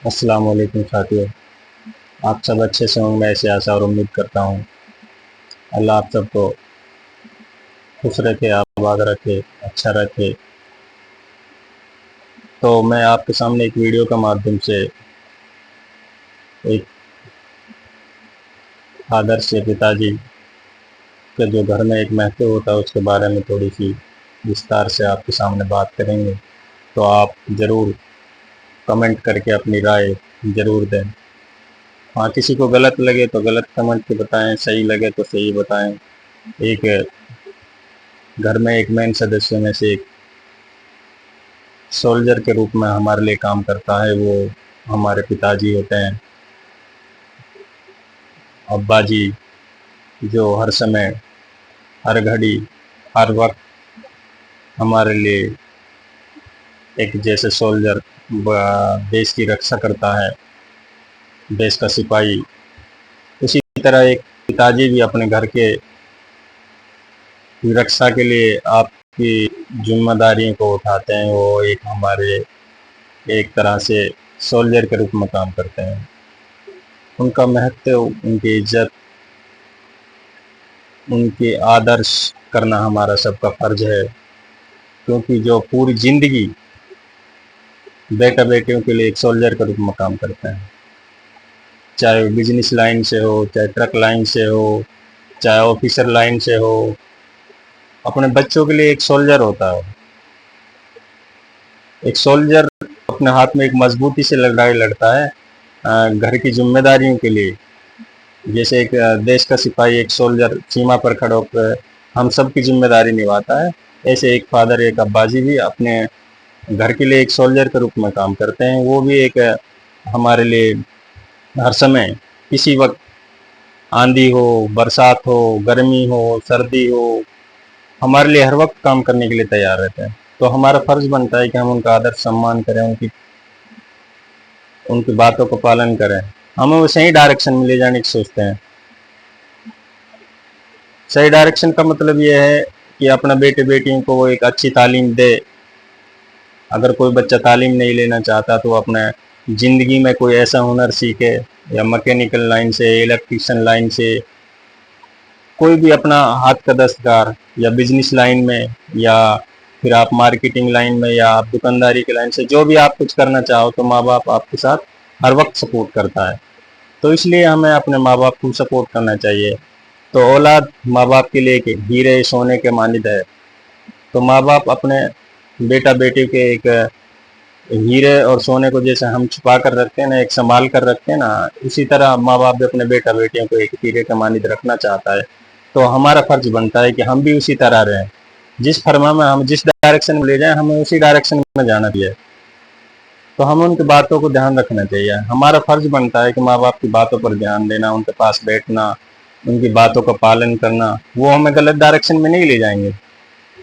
अस्सलाम वालेकुम साथियों। आप सब अच्छे से होंगे, मैं ऐसे आशा और उम्मीद करता हूँ। अल्लाह आप सबको खुश रखे, आबाद रखे, अच्छा रखे। तो मैं आपके सामने एक वीडियो के माध्यम से एक आदर्श पिताजी के जो घर में एक महत्व होता है उसके बारे में थोड़ी सी विस्तार से आपके सामने बात करेंगे। तो आप ज़रूर कमेंट करके अपनी राय ज़रूर दें। हाँ, किसी को गलत लगे तो गलत कमेंट के बताएं, सही लगे तो सही बताएं। एक घर में एक मेन सदस्य में से एक सोल्जर के रूप में हमारे लिए काम करता है, वो हमारे पिताजी होते हैं, अब्बा जी, जो हर समय, हर घड़ी, हर वक्त हमारे लिए एक जैसे सोल्जर देश की रक्षा करता है, देश का सिपाही। उसी तरह एक पिताजी भी अपने घर के रक्षा के लिए आपकी जिम्मेदारियों को उठाते हैं। वो एक हमारे एक तरह से सोल्जर के रूप में काम करते हैं। उनका महत्व, उनकी इज्जत, उनके आदर्श करना हमारा सबका फर्ज है, क्योंकि जो पूरी जिंदगी बेटा बेटियों के लिए एक सोल्जर के रूप में काम करते हैं, चाहे वो बिजनेस लाइन से हो, चाहे ट्रक लाइन से हो, चाहे ऑफिसर लाइन से हो, अपने बच्चों के लिए एक सोल्जर होता है। एक सोल्जर अपने हाथ में एक मजबूती से लड़ाई लड़ता है घर की जिम्मेदारियों के लिए। जैसे एक देश का सिपाही, एक सोल्जर सीमा पर खड़ा होकर हम सब की जिम्मेदारी निभाता है, ऐसे एक फादर, एक अब्बाजी भी अपने घर के लिए एक सोल्जर के रूप में काम करते हैं। वो भी एक हमारे लिए हर समय, किसी वक्त, आंधी हो, बरसात हो, गर्मी हो, सर्दी हो, हमारे लिए हर वक्त काम करने के लिए तैयार रहते हैं। तो हमारा फर्ज बनता है कि हम उनका आदर सम्मान करें, उनकी उनकी बातों को पालन करें। हमें वो सही डायरेक्शन में ले जाने की सोचते हैं। सही डायरेक्शन का मतलब ये है कि अपना बेटे बेटियों को वो एक अच्छी तालीम दे। अगर कोई बच्चा तालीम नहीं लेना चाहता तो अपने ज़िंदगी में कोई ऐसा हुनर सीखे, या मैकेनिकल लाइन से, इलेक्ट्रिशियन लाइन से, कोई भी अपना हाथ का दस्तकार, या बिजनेस लाइन में, या फिर आप मार्केटिंग लाइन में, या आप दुकानदारी के लाइन से, जो भी आप कुछ करना चाहो तो माँ बाप आपके साथ हर वक्त सपोर्ट करता है। तो इसलिए हमें अपने माँ बाप को सपोर्ट करना चाहिए। तो औलाद माँ बाप के लिए एक हीरे सोने के मानिंद है। तो माँ बाप अपने बेटा बेटी के एक हीरे और सोने को जैसे हम छुपा कर रखते हैं ना, एक संभाल कर रखते हैं ना, इसी तरह माँ बाप भी अपने बेटा बेटियों को एक हीरे का मानिंद रखना चाहता है। तो हमारा फर्ज बनता है कि हम भी उसी तरह रहें। जिस फरमा में हम जिस डायरेक्शन में ले जाएं, हमें उसी डायरेक्शन में जाना चाहिए। तो हमें उनकी बातों को ध्यान रखना चाहिए। हमारा फर्ज बनता है कि माँ बाप की बातों पर ध्यान देना, उनके पास बैठना, उनकी बातों का पालन करना। वो हमें गलत डायरेक्शन में नहीं ले जाएंगे।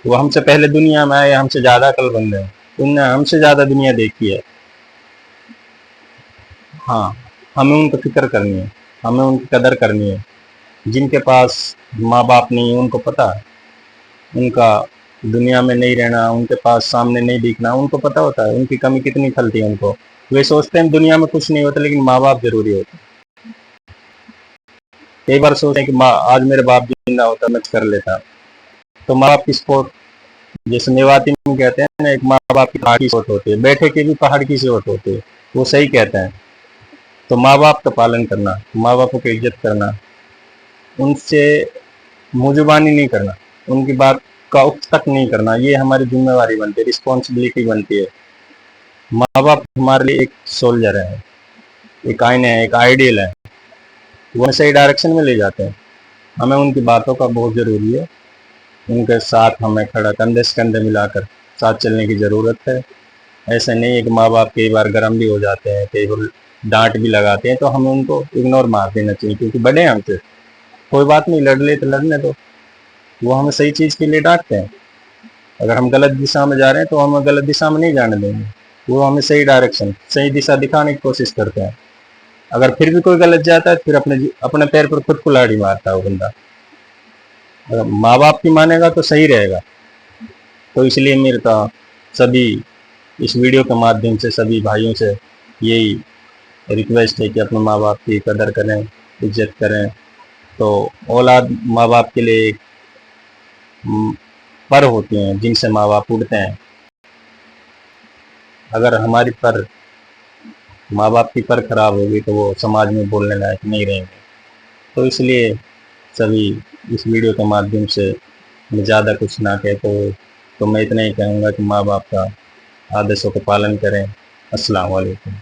वो हमसे पहले दुनिया में आए, हमसे ज़्यादा अक्लमंद है, उनने हमसे ज़्यादा दुनिया देखी है। हाँ, हमें उनकी फिक्र करनी है, हमें उनकी कदर करनी है। जिनके पास माँ बाप नहीं है, उनको पता है उनका दुनिया में नहीं रहना, उनके पास सामने नहीं दिखना, उनको पता होता है उनकी कमी कितनी खलती है उनको। वे सोचते हैं दुनिया में कुछ नहीं होता, लेकिन माँ बाप जरूरी होते हैं। कई बार सोचते हैं कि माँ, आज मेरे बाप जिंदा होता मैं कर लेता। तो माँ बाप की सपोर्ट, जैसे मेवाती में कहते हैं ना, एक माँ बाप की पहाड़ की सोच होती है, बैठे के भी पहाड़ की सोच होती है। वो सही कहते हैं। तो माँ बाप का पालन करना, माँ बापों की इज्जत करना, उनसे मुँहजुबानी नहीं करना, उनकी बात का उप तक नहीं करना, ये हमारी जिम्मेवारी बनती है, रिस्पॉन्सिबिलिटी बनती है। माँ बाप हमारे लिए एक सोल्जर है, एक आईने है, एक आइडियल है। वो सही डायरेक्शन में ले जाते हैं। हमें उनकी बातों का बहुत ज़रूरी है। उनके साथ हमें खड़ा कंधे से कंधे मिलाकर साथ चलने की ज़रूरत है। ऐसा नहीं है कि माँ बाप कई बार गर्म भी हो जाते हैं, कई बार डांट भी लगाते हैं, तो हमें उनको इग्नोर मार देना चाहिए, क्योंकि बड़े हैं हमसे। कोई बात नहीं, लड़ ले तो लड़ने दो। वो हमें सही चीज़ के लिए डांटते हैं। अगर हम गलत दिशा में जा रहे हैं तो हमें गलत दिशा में नहीं जाने देंगे। वो हमें सही डायरेक्शन, सही दिशा दिखाने की कोशिश करते हैं। अगर फिर भी कोई गलत जाता है, फिर अपने अपने पैर पर खुद कुल्हाड़ी मारता है वो बंदा। अगर माँ बाप की मानेगा तो सही रहेगा। तो इसलिए मेरे तो सभी इस वीडियो के माध्यम से सभी भाइयों से यही रिक्वेस्ट है कि अपने माँ बाप की कदर करें, इज्जत करें। तो औलाद माँ बाप के लिए एक पर होती हैं जिनसे माँ बाप उड़ते हैं। अगर हमारी पर, माँ बाप की पर खराब होगी तो वो समाज में बोलने लायक नहीं रहेंगे। तो इसलिए सभी इस वीडियो के माध्यम से, मैं ज़्यादा कुछ ना कह तो मैं इतना ही कहूँगा कि माँ बाप का आदेशों का पालन करें। अस्सलाम वालेकुम।